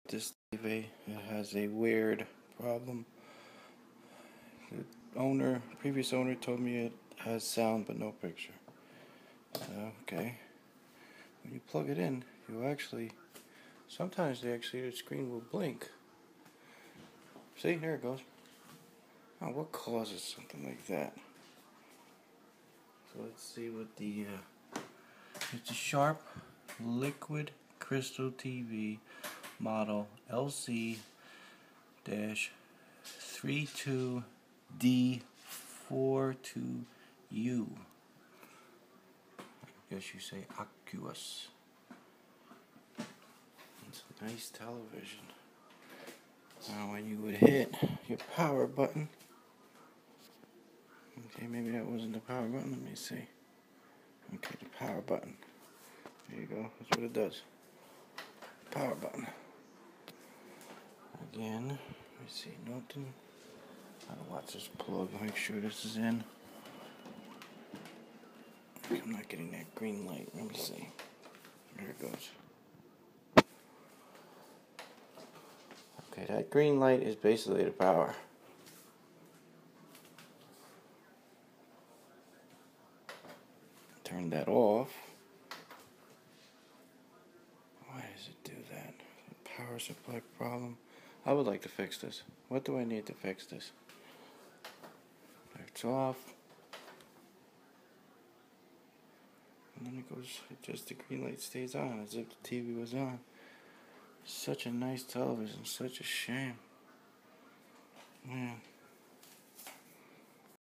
This TV has a weird problem. The previous owner told me it has sound but no picture. Okay. When you plug it in, sometimes the screen will blink. See, there it goes. Oh, what causes something like that? So let's see what it's a Sharp liquid crystal TV model LCD-32D42U. I guess you say AQUOS. It's a nice television. Now when you would hit your power button, okay, maybe that wasn't the power button, let me see. Okay, the power button. There you go, that's what it does. Power button. Again, let me see, nothing. Gotta watch this plug, make sure this is in. I'm not getting that green light, let me see. There it goes. Okay, that green light is basically the power. Turn that off. Why does it do that? Power supply problem. I would like to fix this. What do I need to fix this? It's off. And then it goes, the green light stays on as if the TV was on. Such a nice television, such a shame. Man.